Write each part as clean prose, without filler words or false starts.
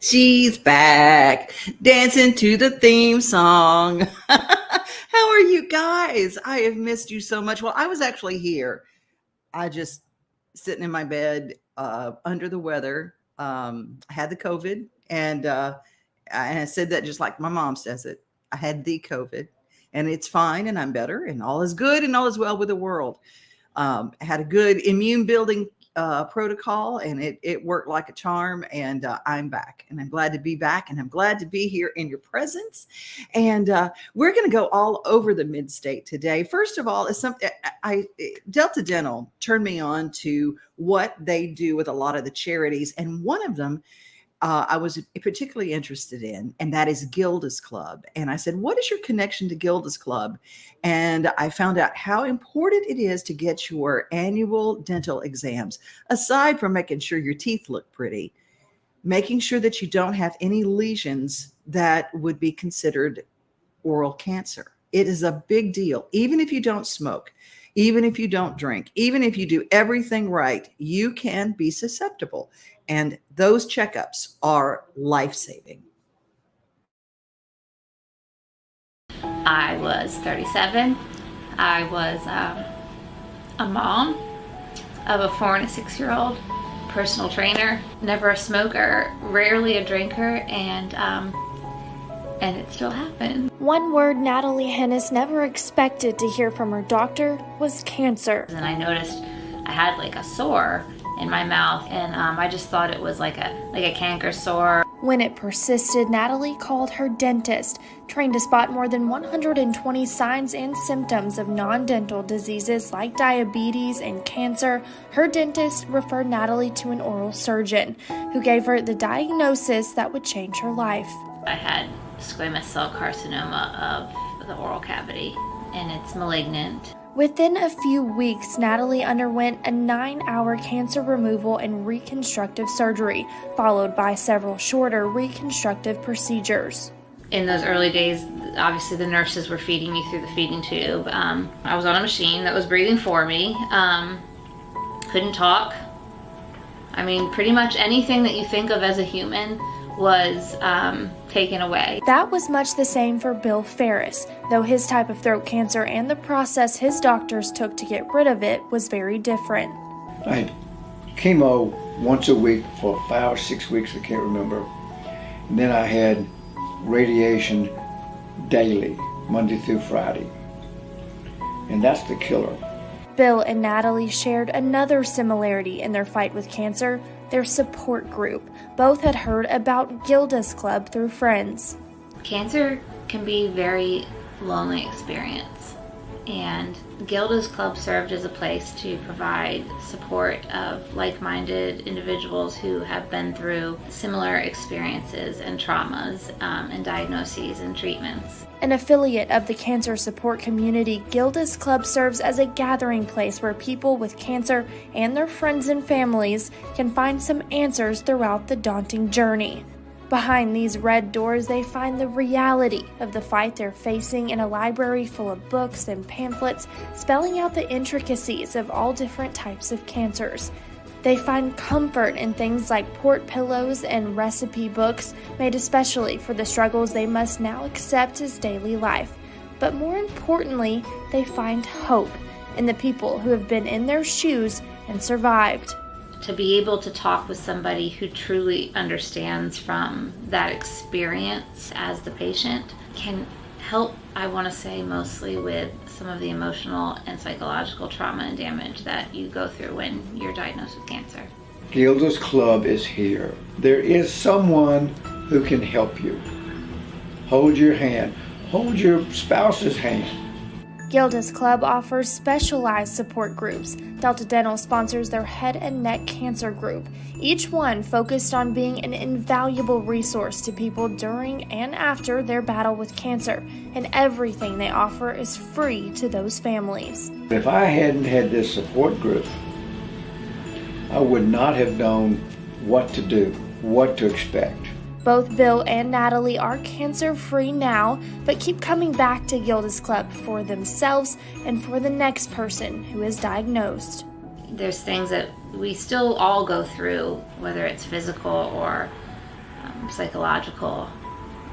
She's back, dancing to the theme song. How are you guys? I have missed you so much. Well, I was actually here. I just sitting in my bed, under the weather. I had the COVID, and I said that just like my mom says it. I had the COVID, and it's fine, and I'm better, and all is good, and all is well with the world. I had a good immune building protocol, and it worked like a charm. And I'm back, and I'm glad to be back, and I'm glad to be here in your presence. And we're going to go all over the mid-state today. First of all, is something Delta Dental turned me on to what they do with a lot of the charities, and one of them I was particularly interested in, and that is Gilda's Club. And I said, what is your connection to Gilda's Club? And I found out how important it is to get your annual dental exams, aside from making sure your teeth look pretty, making sure that you don't have any lesions that would be considered oral cancer. It is a big deal. Even if you don't smoke, even if you don't drink, even if you do everything right, you can be susceptible. And those checkups are life-saving. I was 37. I was a mom of a 4 and a 6-year-old, personal trainer, never a smoker, rarely a drinker, and it still happened. One word Natalie Hennis never expected to hear from her doctor was cancer. And I noticed I had like a sore in my mouth, and I just thought it was like a canker sore. When it persisted, Natalie called her dentist, trained to spot more than 120 signs and symptoms of non-dental diseases like diabetes and cancer. Her dentist referred Natalie to an oral surgeon, who gave her the diagnosis that would change her life. I had squamous cell carcinoma of the oral cavity, and it's malignant. Within a few weeks, Natalie underwent a 9-hour cancer removal and reconstructive surgery, followed by several shorter reconstructive procedures. In those early days, obviously the nurses were feeding me through the feeding tube. I was on a machine that was breathing for me. Couldn't talk. I mean, pretty much anything that you think of as a human was taken away. That was much the same for Bill Ferris, though his type of throat cancer and the process his doctors took to get rid of it was very different. I had chemo once a week for 5 or 6 weeks, I can't remember. And then I had radiation daily, Monday through Friday. And that's the killer. Bill and Natalie shared another similarity in their fight with cancer: their support group. Both had heard about Gilda's Club through friends. Cancer can be a very lonely experience, and Gilda's Club served as a place to provide support of like-minded individuals who have been through similar experiences and traumas and diagnoses and treatments. An affiliate of the cancer support community, Gilda's Club serves as a gathering place where people with cancer and their friends and families can find some answers throughout the daunting journey. Behind these red doors, they find the reality of the fight they're facing in a library full of books and pamphlets spelling out the intricacies of all different types of cancers. They find comfort in things like port pillows and recipe books made especially for the struggles they must now accept as daily life. But more importantly, they find hope in the people who have been in their shoes and survived. To be able to talk with somebody who truly understands from that experience as the patient can help, I want to say, mostly with some of the emotional and psychological trauma and damage that you go through when you're diagnosed with cancer. Gilda's Club is here. There is someone who can help you. Hold your hand. Hold your spouse's hand. Gilda's Club offers specialized support groups. Delta Dental sponsors their head and neck cancer group, each one focused on being an invaluable resource to people during and after their battle with cancer, and everything they offer is free to those families. If I hadn't had this support group, I would not have known what to do, what to expect. Both Bill and Natalie are cancer-free now, but keep coming back to Gilda's Club for themselves and for the next person who is diagnosed. There's things that we still all go through, whether it's physical or psychological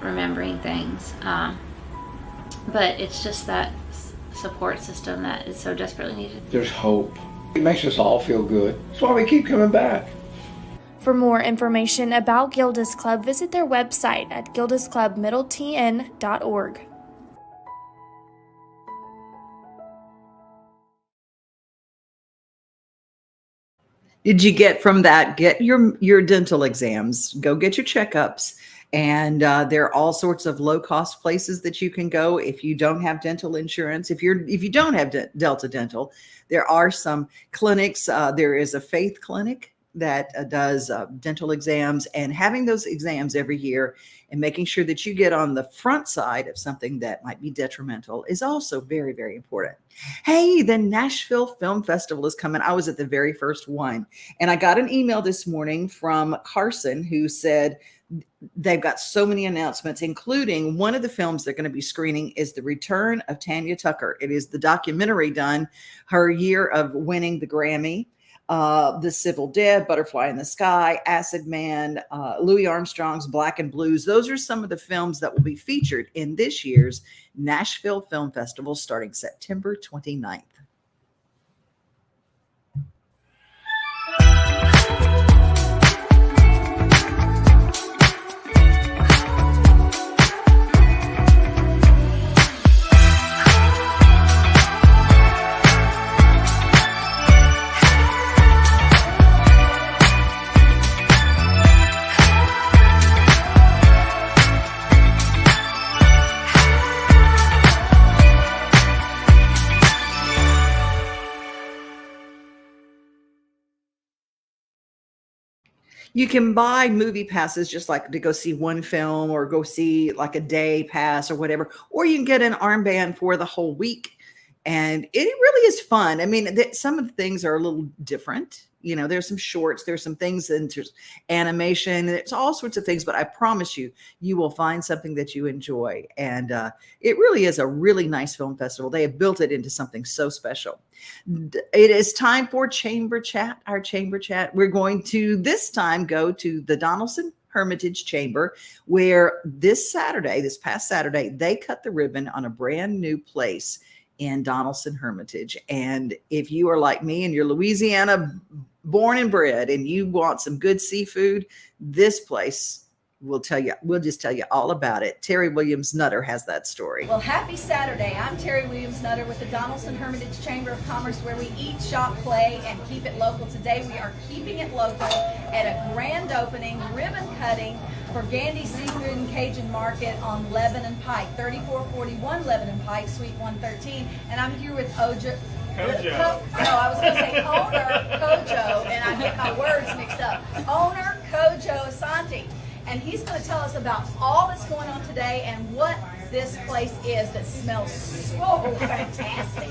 remembering things. But it's just that support system that is so desperately needed. There's hope. It makes us all feel good. That's why we keep coming back. For more information about Gilda's Club, visit their website at gildasclubmiddletn.org. Did you get from that? Get your dental exams. Go get your checkups. And there are all sorts of low-cost places that you can go if you don't have dental insurance. If you don't have Delta Dental, there are some clinics. There is a Faith Clinic that does dental exams, and having those exams every year and making sure that you get on the front side of something that might be detrimental is also very, very important. Hey, the Nashville Film Festival is coming. I was at the very first one, and I got an email this morning from Carson who said they've got so many announcements, including one of the films they're going to be screening is The Return of Tanya Tucker. It is the documentary done her year of winning the Grammy. The Civil Dead, Butterfly in the Sky, Acid Man, Louis Armstrong's Black and Blues. Those are some of the films that will be featured in this year's Nashville Film Festival starting September 29th. You can buy movie passes just like to go see one film or go see like a day pass or whatever, or you can get an armband for the whole week. And it really is fun. I mean, some of the things are a little different. You know, there's some shorts, there's some things, and there's animation, there's all sorts of things, but I promise you, you will find something that you enjoy. And it really is a really nice film festival. They have built it into something so special. It is time for Chamber Chat, our Chamber Chat. We're going to this time go to the Donaldson Hermitage Chamber, where this past Saturday, they cut the ribbon on a brand new place in Donaldson Hermitage. And if you are like me and you're Louisiana born and bred and you want some good seafood, this place we'll just tell you all about it. Terry Williams Nutter has that story. Well, happy Saturday. I'm Terry Williams Nutter with the Donaldson Hermitage Chamber of Commerce, where we eat, shop, play, and keep it local. Today we are keeping it local at a grand opening, ribbon cutting for Gandy Seafood and Cajun Market on Lebanon Pike, 3441 Lebanon Pike, Suite 113. And I'm here with Kojo. I was going to say owner Kojo, and I get my words mixed up. Owner Kojo Asante. And he's going to tell us about all that's going on today and what this place is that smells so fantastic.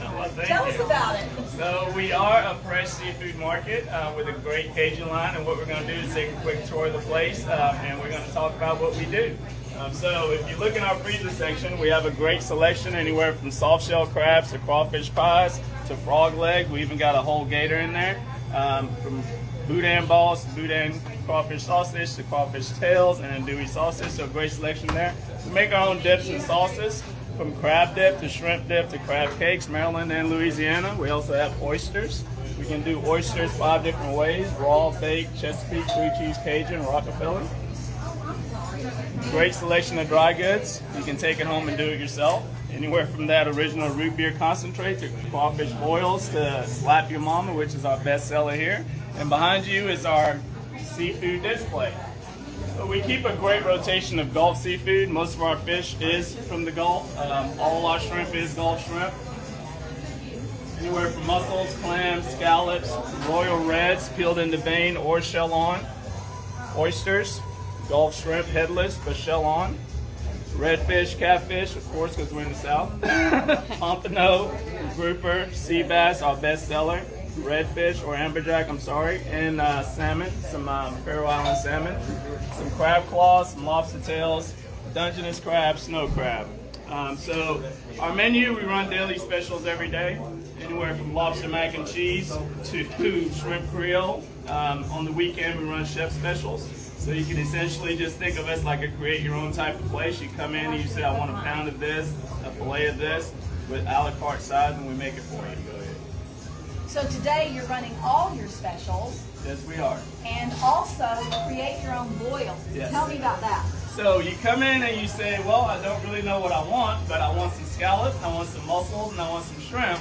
Tell us about it. So we are a fresh seafood market with a great Cajun line, and what we're going to do is take a quick tour of the place, and we're going to talk about what we do. So if you look in our freezer section, we have a great selection anywhere from soft shell crabs to crawfish pies to frog legs. We even got a whole gator in there, from boudin balls to boudin crawfish sausage to crawfish tails and andouille sausage, so a great selection there. We make our own dips and sauces, from crab dip to shrimp dip to crab cakes, Maryland and Louisiana. We also have oysters. We can do oysters 5 different ways: raw, baked, Chesapeake, blue cheese, Cajun, Rockefeller. Great selection of dry goods. You can take it home and do it yourself. Anywhere from that original root beer concentrate to crawfish boils to Slap Your Mama, which is our best seller here. And behind you is our seafood display. So we keep a great rotation of Gulf seafood. Most of our fish is from the Gulf. All our shrimp is Gulf shrimp. Anywhere from mussels, clams, scallops, royal reds, peeled into vein or shell on. Oysters, Gulf shrimp, headless but shell on. Redfish, catfish, of course, because we're in the South. Pompano, grouper, sea bass, our best seller. Redfish or amberjack, and salmon, some Faroe Island salmon, some crab claws, some lobster tails, Dungeness crab, snow crab. So our menu, we run daily specials every day, anywhere from lobster mac and cheese to shrimp creole. On the weekend, we run chef specials. So you can essentially just think of us like a create your own type of place. You come in and you say, I want a pound of this, a fillet of this, with a la carte size, and we make it for you. Go ahead. So today you're running all your specials Yes, we are. and also create your own boils. Yes. Tell me about that. So you come in and you say, well, I don't really know what I want, but I want some scallops, I want some mussels, and I want some shrimp.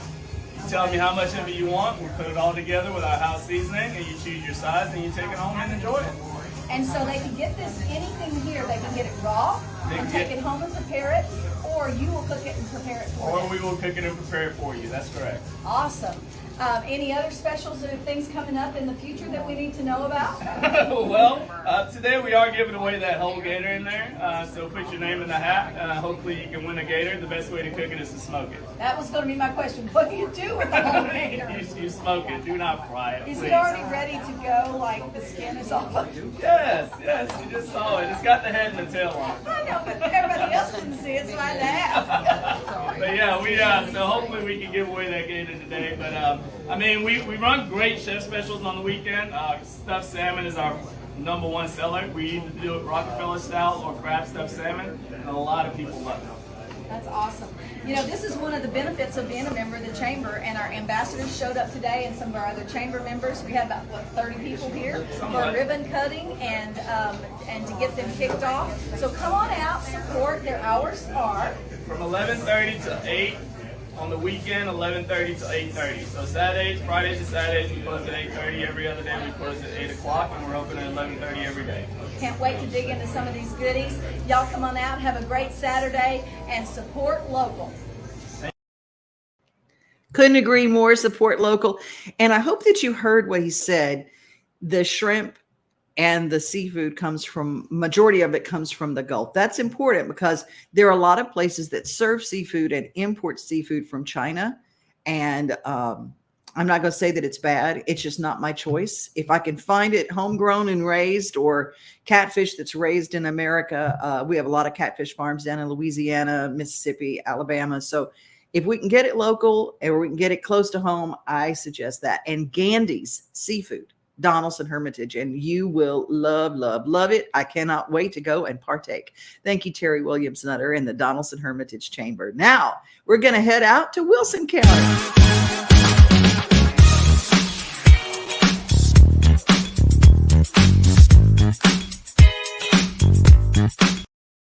You tell me how much of it you want, we put it all together with our house seasoning, and you choose your size, and you take it home and enjoy it. And so they can get this, anything here, they can get it raw and take it home and prepare it, or you will cook it and prepare it for Or them. we will cook it and prepare it for you, that's correct. Awesome. Any other specials or things coming up in the future that we need to know about? Well, today we are giving away that whole gator in there, so put your name in the hat. Hopefully you can win a gator. The best way to cook it is to smoke it. That was going to be my question. What do you do with the whole gator? You smoke it, do not fry it, Is please. it already ready to go, like the skin is off of it? Yes, you just saw it. It's got the head and the tail on it. I know, but everybody else didn't see it, so I had to ask. But yeah, so hopefully we can give away that gator today. But I mean, we run great chef specials on the weekend. Stuffed salmon is our #1 seller. We either do it Rockefeller style or crab stuffed salmon, and a lot of people love it. That's awesome. You know, this is one of the benefits of being a member of the chamber, and our ambassadors showed up today, and some of our other chamber members. We had about 30 people here for ribbon cutting and to get them kicked off. So come on out, support. Their hours are From 11:30 to 8 on the weekend, 11:30 to 8:30. So Saturdays, Fridays and Saturdays we close at 8:30. Every other day we close at 8 o'clock, and we're open at 11:30 every day. Can't wait to dig into some of these goodies. Y'all come on out, have a great Saturday, and support local. Couldn't agree more. Support local. And I hope that you heard what he said. The shrimp and the seafood majority of it comes from the Gulf. That's important because there are a lot of places that serve seafood and import seafood from China. And I'm not going to say that it's bad. It's just not my choice. If I can find it homegrown and raised, or catfish that's raised in America, we have a lot of catfish farms down in Louisiana, Mississippi, Alabama. So if we can get it local or we can get it close to home, I suggest that. And Gandy's Seafood, Donaldson Hermitage, and you will love it. I cannot wait to go and partake. Thank you, Terry Williams Nutter and the Donaldson Hermitage Chamber. Now we're going to head out to Wilson County.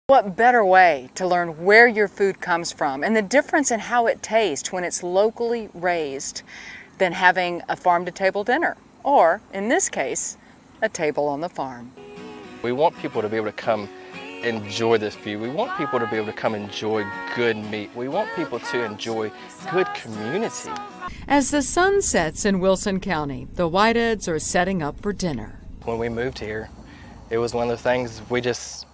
What better way to learn where your food comes from and the difference in how it tastes when it's locally raised than having a farm-to-table dinner, or in this case, a table on the farm. We want people to be able to come enjoy this food. We want people to be able to come enjoy good meat. We want people to enjoy good community. As the sun sets in Wilson County, the Whiteheads are setting up for dinner. When we moved here, it was one of the things we just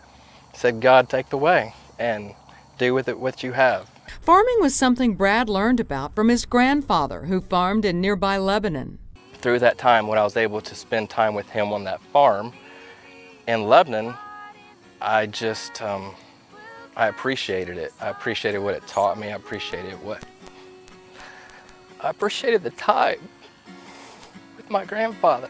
said, God, take the way and do with it what you have. Farming was something Brad learned about from his grandfather, who farmed in nearby Lebanon. Through that time, when I was able to spend time with him on that farm in Lebanon, I just, I appreciated it. I appreciated what it taught me. I appreciated the time with my grandfather.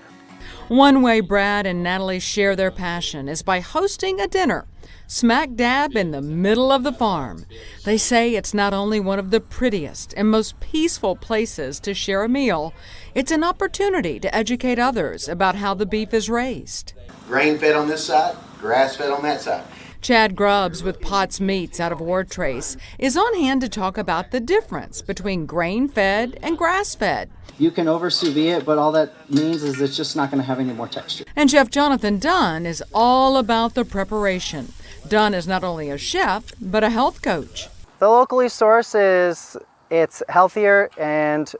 One way Brad and Natalie share their passion is by hosting a dinner smack dab in the middle of the farm. They say it's not only one of the prettiest and most peaceful places to share a meal, it's an opportunity to educate others about how the beef is raised. Grain fed on this side, grass fed on that side. Chad Grubbs with Potts Meats out of Wartrace is on hand to talk about the difference between grain-fed and grass-fed. You can over-sous vide it, but all that means is it's just not going to have any more texture. And Chef Jonathan Dunn is all about the preparation. Dunn is not only a chef, but a health coach. The locally sourced it's healthier, and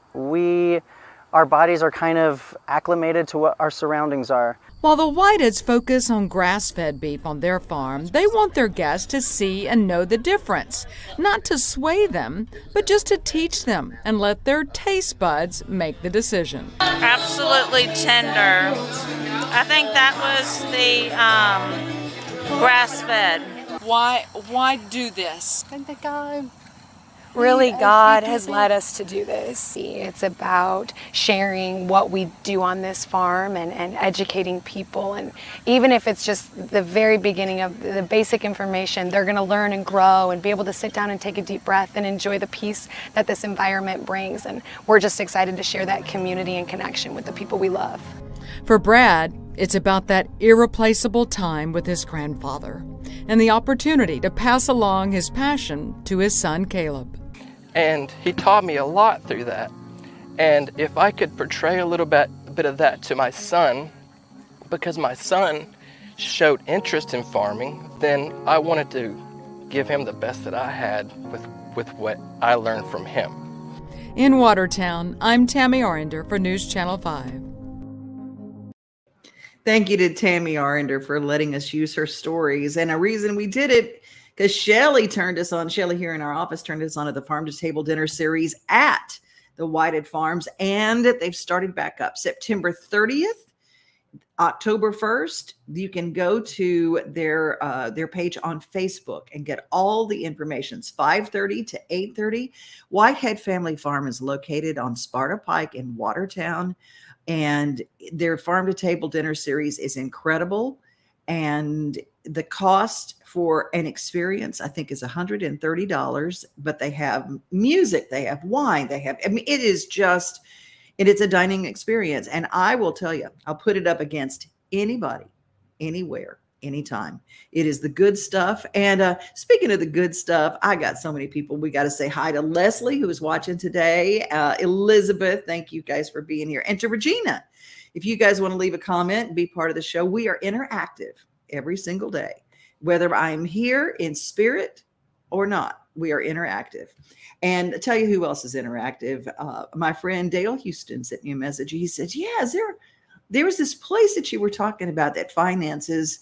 our bodies are kind of acclimated to what our surroundings are. While the Whiteheads focus on grass-fed beef on their farm, they want their guests to see and know the difference. Not to sway them, but just to teach them and let their taste buds make the decision. Absolutely tender. I think that was the grass-fed. Why do this? I think Really, God has led us to do this. It's about sharing what we do on this farm and educating people. And even if it's just the very beginning of the basic information, they're going to learn and grow and be able to sit down and take a deep breath and enjoy the peace that this environment brings. And we're just excited to share that community and connection with the people we love. For Brad, it's about that irreplaceable time with his grandfather and the opportunity to pass along his passion to his son, Caleb. And he taught me a lot through that. And if I could portray a little bit of that to my son, because my son showed interest in farming, then I wanted to give him the best that I had with what I learned from him. In Watertown, I'm Tammy Arender for News Channel 5. Thank you to Tammy Arender for letting us use her stories. And a reason we did it, because Shelly here in our office turned us on to the Farm to Table Dinner series at the Whited Farms. And they've started back up September 30th, October 1st. You can go to their page on Facebook and get all the information. It's 5:30 to 8:30. Whitehead Family Farm is located on Sparta Pike in Watertown. And their Farm to Table Dinner series is incredible. And the cost for an experience, I think, is $130. But they have music, they have wine, it's a dining experience. And I will tell you, I'll put it up against anybody, anywhere, anytime. It is the good stuff. And speaking of the good stuff, I got so many people. We got to say hi to Leslie, who is watching today. Elizabeth, thank you guys for being here. And to Regina, if you guys want to leave a comment and be part of the show, we are interactive every single day, whether I'm here in spirit or not. We are interactive. And I'll tell you who else is interactive. My friend Dale Houston sent me a message. He said, yeah, there was this place that you were talking about that finances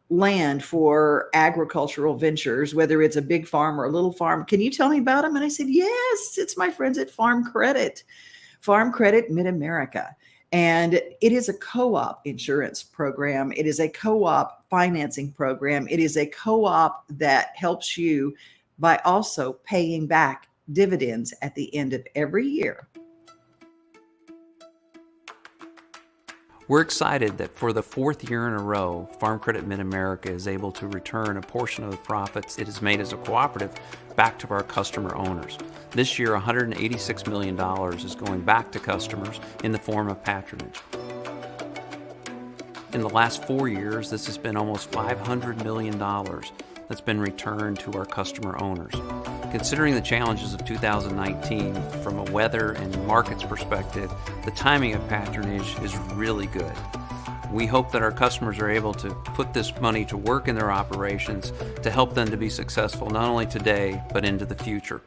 land for agricultural ventures, whether it's a big farm or a little farm. Can you tell me about them? And I said, yes, it's my friends at Farm Credit Mid-America. And it is a co-op insurance program. It is a co-op financing program. It is a co-op that helps you by also paying back dividends at the end of every year. We're excited that for the fourth year in a row, Farm Credit Mid-America is able to return a portion of the profits it has made as a cooperative back to our customer owners. This year, $186 million is going back to customers in the form of patronage. In the last 4 years, this has been almost $500 million that's been returned to our customer owners. Considering the challenges of 2019 from a weather and markets perspective, the timing of patronage is really good. We hope that our customers are able to put this money to work in their operations to help them to be successful not only today, but into the future.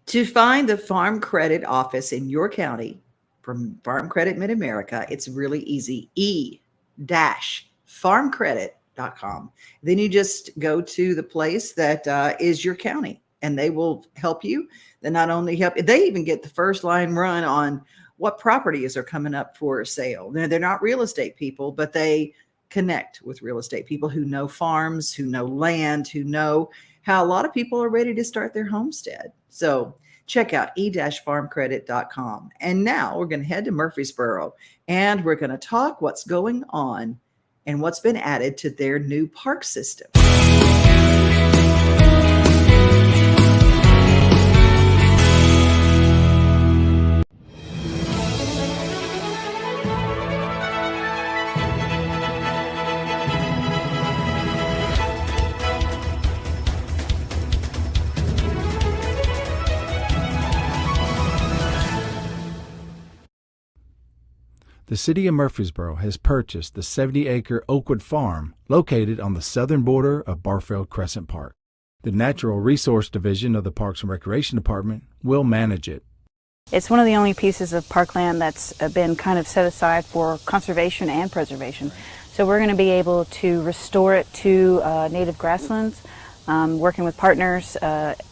To find the Farm Credit office in your county from Farm Credit Mid-America, it's really easy. e-farmcredit.com. Then you just go to the place that is your county, and they will help you. They not only help, they even get the first line run on what properties are coming up for sale. They're not real estate people, but they connect with real estate people who know farms, who know land, who know how a lot of people are ready to start their homestead. So check out e-farmcredit.com. And now we're going to head to Murfreesboro, and we're going to talk what's going on and what's been added to their new park system. The city of Murfreesboro has purchased the 70-acre Oakwood Farm located on the southern border of Barfield Crescent Park. The Natural Resource Division of the Parks and Recreation Department will manage it. It's one of the only pieces of parkland that's been kind of set aside for conservation and preservation. So we're going to be able to restore it to native grasslands, working with partners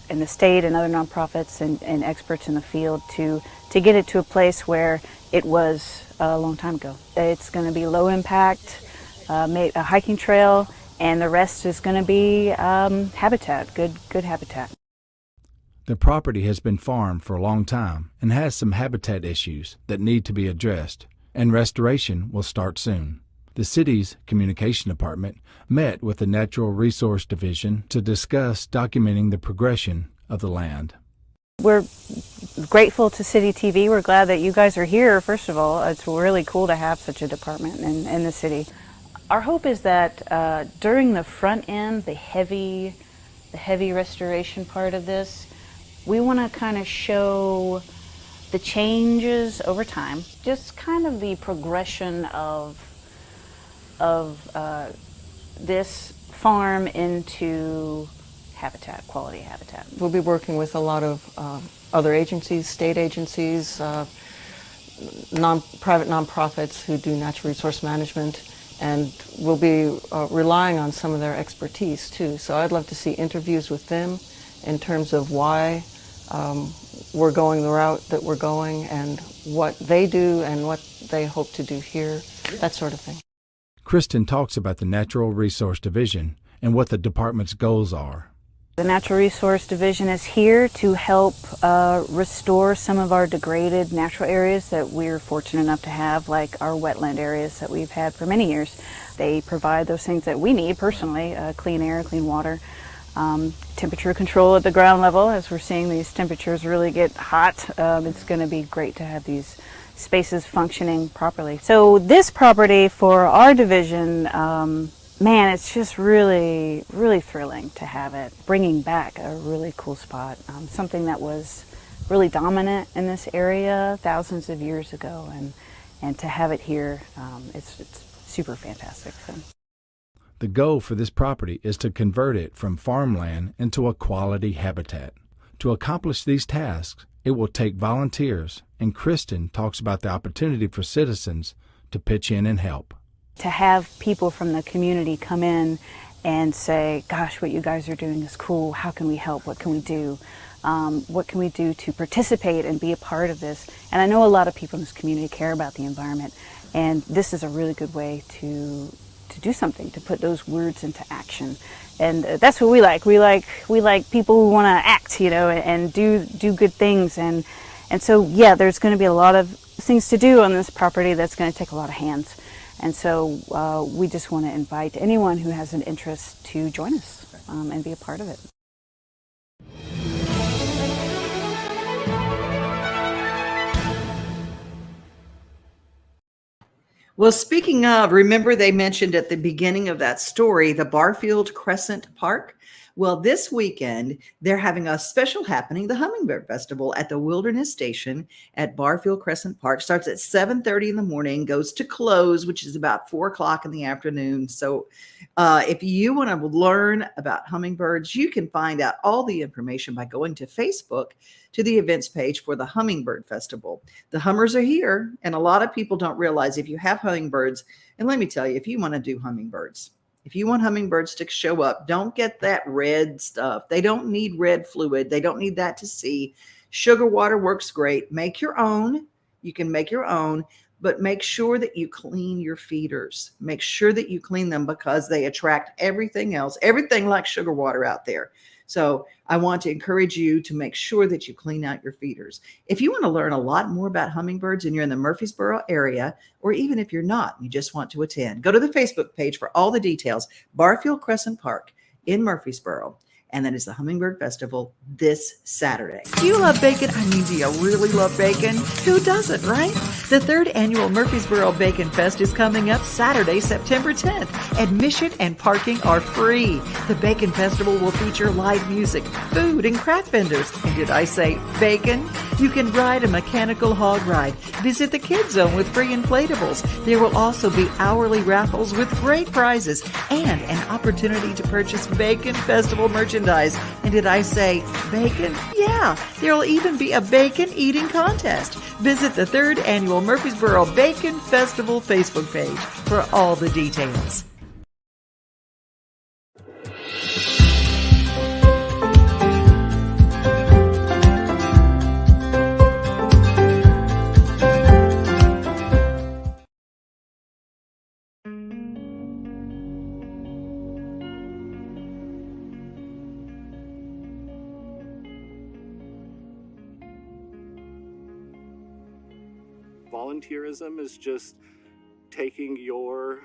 in the state and other nonprofits and experts in the field to get it to a place where it was a long time ago. It's going to be low impact, a hiking trail, and the rest is going to be habitat, good habitat. The property has been farmed for a long time and has some habitat issues that need to be addressed, and restoration will start soon. The city's communication department met with the Natural Resource Division to discuss documenting the progression of the land. We're grateful to City TV. We're glad that you guys are here, first of all. It's really cool to have such a department in the city. Our hope is that during the front end, the heavy restoration part of this, we want to kind of show the changes over time, just kind of the progression of this farm into habitat, quality habitat. We'll be working with a lot of other agencies, state agencies, private nonprofits who do natural resource management, and we'll be relying on some of their expertise too. So I'd love to see interviews with them in terms of why we're going the route that we're going and what they do and what they hope to do here, that sort of thing. Kristen talks about the Natural Resource Division and what the department's goals are. The Natural Resource Division is here to help restore some of our degraded natural areas that we're fortunate enough to have, like our wetland areas that we've had for many years. They provide those things that we need personally, clean air, clean water, temperature control at the ground level. As we're seeing these temperatures really get hot, it's going to be great to have these spaces functioning properly. So this property for our division, man, it's just really, really thrilling to have it, bringing back a really cool spot, something that was really dominant in this area thousands of years ago, and to have it here, it's super fantastic. So. The goal for this property is to convert it from farmland into a quality habitat. To accomplish these tasks, it will take volunteers, and Kristen talks about the opportunity for citizens to pitch in and help. To have people from the community come in and say, gosh, what you guys are doing is cool, how can we help, what can we do? What can we do to participate and be a part of this? And I know a lot of people in this community care about the environment, and this is a really good way to do something, to put those words into action. And that's what we like. We like people who want to act, and do good things. And so, yeah, there's going to be a lot of things to do on this property that's going to take a lot of hands. And so we just want to invite anyone who has an interest to join us and be a part of it. Well, speaking of, remember they mentioned at the beginning of that story, the Barfield Crescent Park? Well, this weekend, they're having a special happening, the Hummingbird Festival at the Wilderness Station at Barfield Crescent Park. Starts at 7:30 in the morning, goes to close, which is about 4 o'clock in the afternoon. So if you want to learn about hummingbirds, you can find out all the information by going to Facebook to the events page for the Hummingbird Festival. The hummers are here, and a lot of people don't realize if you have hummingbirds, and let me tell you, if you want to do hummingbirds, if you want hummingbirds to show up, don't get that red stuff. They don't need red fluid. They don't need that to see. Sugar water works great. Make your own. You can make your own, but make sure that you clean your feeders. Make sure that you clean them because they attract everything else, everything like sugar water out there. So I want to encourage you to make sure that you clean out your feeders. If you want to learn a lot more about hummingbirds and you're in the Murfreesboro area, or even if you're not, you just want to attend, go to the Facebook page for all the details. Barfield Crescent Park in Murfreesboro. And that is the Hummingbird Festival this Saturday. Do you love bacon? I mean, do you really love bacon? Who doesn't, right? The third annual Murfreesboro Bacon Fest is coming up Saturday, September 10th. Admission and parking are free. The Bacon Festival will feature live music, food, and craft vendors. And did I say bacon? You can ride a mechanical hog ride. Visit the Kids Zone with free inflatables. There will also be hourly raffles with great prizes and an opportunity to purchase Bacon Festival merchandise. And did I say bacon? Yeah, there will even be a bacon eating contest. Visit the third annual Murfreesboro Bacon Festival Facebook page for all the details. volunteerism is just taking your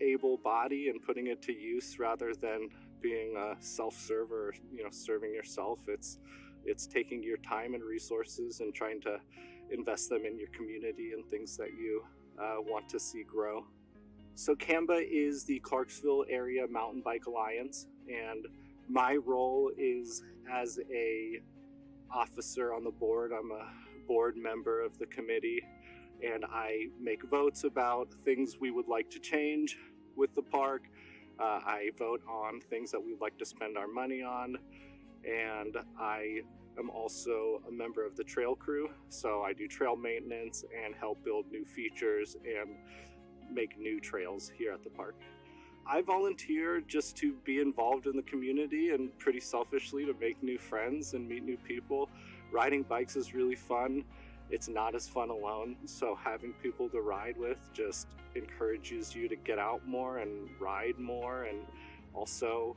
able body and putting it to use rather than being a self-server, serving yourself. It's taking your time and resources and trying to invest them in your community and things that you want to see grow. So CAMBA is the Clarksville Area Mountain Bike Alliance, and my role is as a officer on the board. I'm a board member of the committee, and I make votes about things we would like to change with the park. I vote on things that we'd like to spend our money on, and I am also a member of the trail crew, so I do trail maintenance and help build new features and make new trails here at the park. I volunteer just to be involved in the community and pretty selfishly to make new friends and meet new people. Riding bikes is really fun. It's not as fun alone, so having people to ride with just encourages you to get out more and ride more. And also,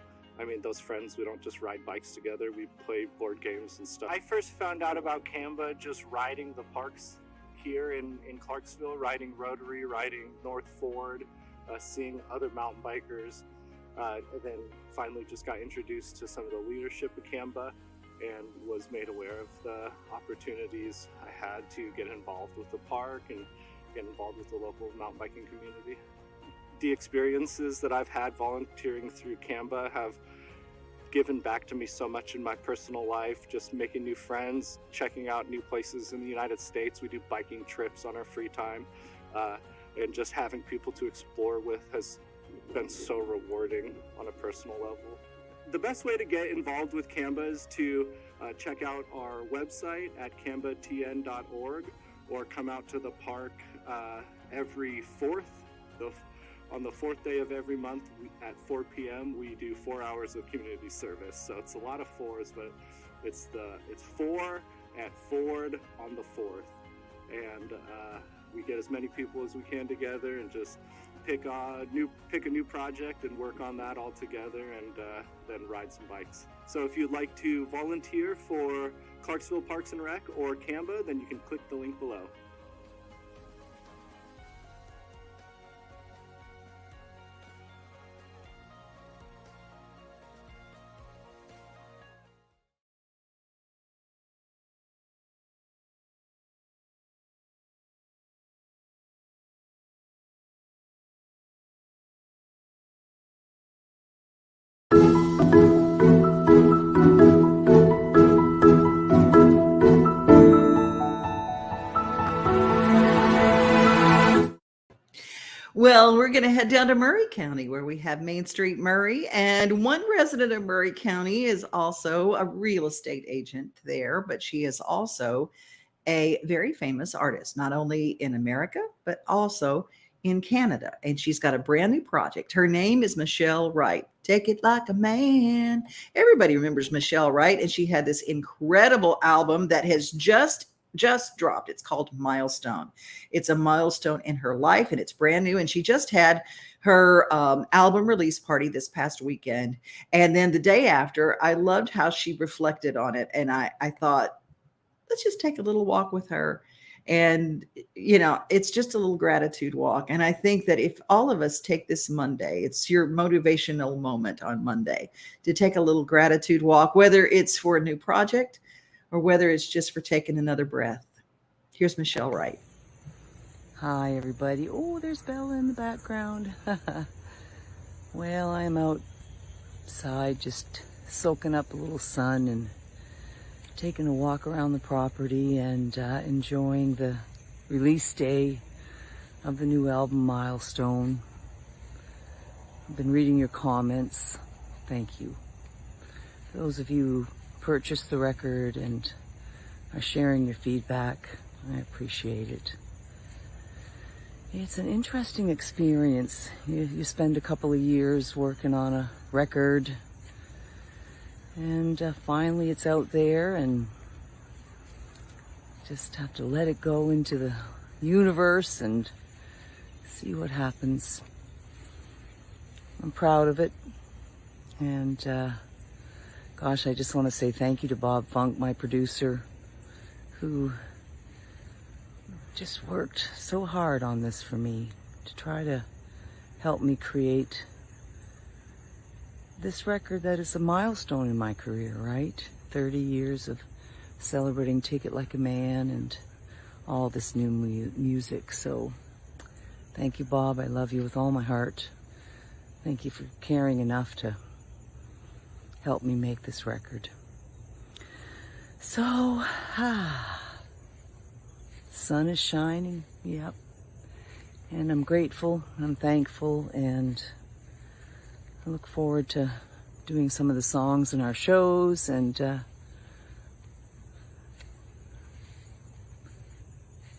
those friends, we don't just ride bikes together, we play board games and stuff. I first found out about CAMBA just riding the parks here in Clarksville, riding Rotary, riding North Ford, seeing other mountain bikers, and then finally just got introduced to some of the leadership of CAMBA and was made aware of the opportunities I had to get involved with the park and get involved with the local mountain biking community. The experiences that I've had volunteering through CAMBA have given back to me so much in my personal life, just making new friends, checking out new places in the United States. We do biking trips on our free time, and just having people to explore with has been so rewarding on a personal level. The best way to get involved with CAMBA is to check out our website at cambatn.org or come out to the park every on the fourth day of every month at 4 p.m. we do 4 hours of community service. So it's a lot of fours, but it's 4 at Ford on the 4th. And we get as many people as we can together and just pick a new project and work on that all together, and then ride some bikes. So if you'd like to volunteer for Clarksville Parks and Rec or CAMBA, then you can click the link below. Well, we're going to head down to Murray County, where we have Main Street Murray. And one resident of Murray County is also a real estate agent there, but she is also a very famous artist, not only in America, but also in Canada. And she's got a brand new project. Her name is Michelle Wright. Take It Like a Man. Everybody remembers Michelle Wright, and she had this incredible album that has just dropped. It's called Milestone. It's a milestone in her life, and it's brand new. And she just had her album release party this past weekend. And then the day after, I loved how she reflected on it. And I thought, let's just take a little walk with her. And, it's just a little gratitude walk. And I think that if all of us take this Monday, it's your motivational moment on Monday to take a little gratitude walk, whether it's for a new project or whether it's just for taking another breath. Here's Michelle Wright. Hi, everybody. Oh, there's Bella in the background. Well, I'm outside just soaking up a little sun and taking a walk around the property and enjoying the release day of the new album, Milestone. I've been reading your comments. Thank you. For those of you who purchased the record and are sharing your feedback, I appreciate it. It's an interesting experience. You spend a couple of years working on a record, and finally it's out there, and just have to let it go into the universe and see what happens. I'm proud of it, and gosh, I just want to say thank you to Bob Funk, my producer, who just worked so hard on this for me to try to help me create this record that is a milestone in my career, right? 30 years of celebrating Take It Like a Man and all this new music. So thank you, Bob. I love you with all my heart. Thank you for caring enough to help me make this record. So, sun is shining, yep. And I'm grateful, I'm thankful, and I look forward to doing some of the songs in our shows, and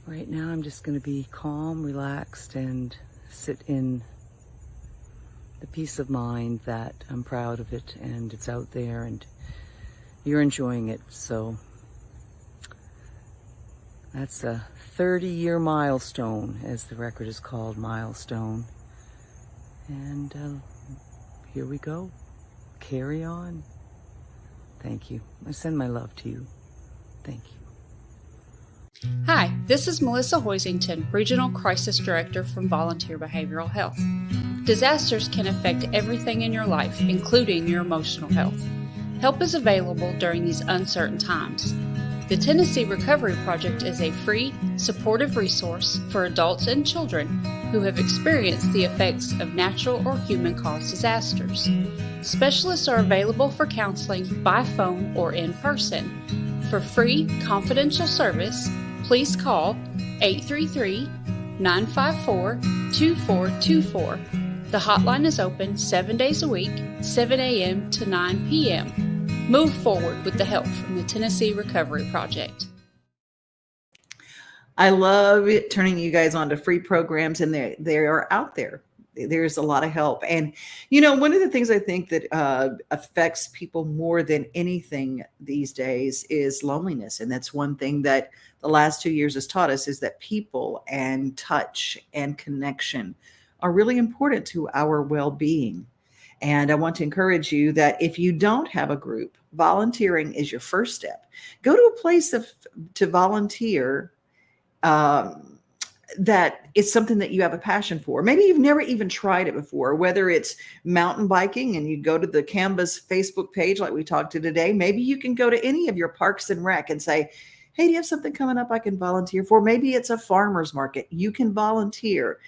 right now I'm just going to be calm, relaxed, and sit in the peace of mind that I'm proud of it, and it's out there, and you're enjoying it. So that's a 30-year milestone, as the record is called, Milestone. And here we go. Carry on. Thank you. I send my love to you. Thank you. Hi, this is Melissa Hoisington, Regional Crisis Director from Volunteer Behavioral Health. Disasters can affect everything in your life, including your emotional health. Help is available during these uncertain times. The Tennessee Recovery Project is a free, supportive resource for adults and children who have experienced the effects of natural or human-caused disasters. Specialists are available for counseling by phone or in person. For free, confidential service, please call 833-954-2424. The hotline is open 7 days a week, 7 a.m. to 9 p.m. Move forward with the help from the Tennessee Recovery Project. I love it, turning you guys on to free programs, and they are out there. There's a lot of help. And, you know, one of the things I think that affects people more than anything these days is loneliness. And that's one thing that the last 2 years has taught us, is that people and touch and connection are really important to our well-being. And I want to encourage you that if you don't have a group, volunteering is your first step. Go to a place to volunteer that it's something that you have a passion for. Maybe you've never even tried it before, whether it's mountain biking and you go to the Canvas Facebook page like we talked to today. Maybe you can go to any of your parks and rec and say, hey, do you have something coming up I can volunteer for? Maybe it's a farmer's market. You can volunteer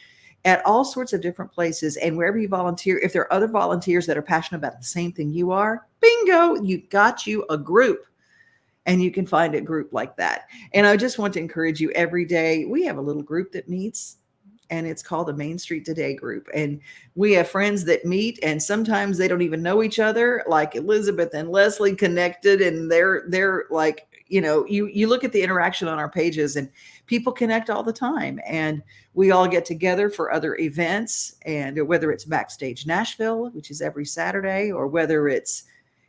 at all sorts of different places. And wherever you volunteer, if there are other volunteers that are passionate about the same thing you are, bingo, you got you a group. And you can find a group like that. And I just want to encourage you, every day we have a little group that meets, and it's called the Main Street Today group. And we have friends that meet, and sometimes they don't even know each other, like Elizabeth and Leslie connected, and they're like, you know, you look at the interaction on our pages, and people connect all the time. And we all get together for other events, and whether it's Backstage Nashville, which is every Saturday, or whether it's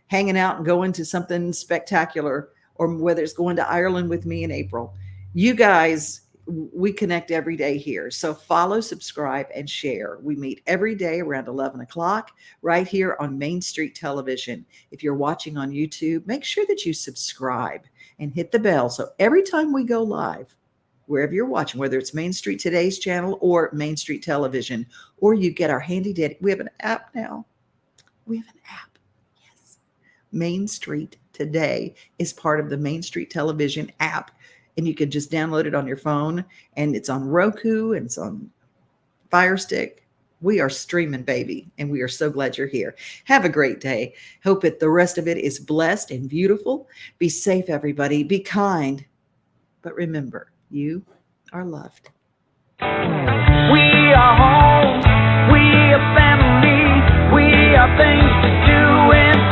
hanging out and going to something spectacular, or whether it's going to Ireland with me in April. You guys, we connect every day here. So follow, subscribe, and share. We meet every day around 11 o'clock right here on Main Street Television. If you're watching on YouTube, make sure that you subscribe and hit the bell. So every time we go live, wherever you're watching, whether it's Main Street Today's channel or Main Street Television, or you get our handy dandy, we have an app now. We have an app. Yes. Main Street Today is part of the Main Street Television app, and you can just download it on your phone, and it's on Roku and it's on Fire Stick. We are streaming, baby, and we are so glad you're here. Have a great day. Hope that the rest of it is blessed and beautiful. Be safe, everybody. Be kind. But remember, you are loved. We are home. We are family. We are things to do and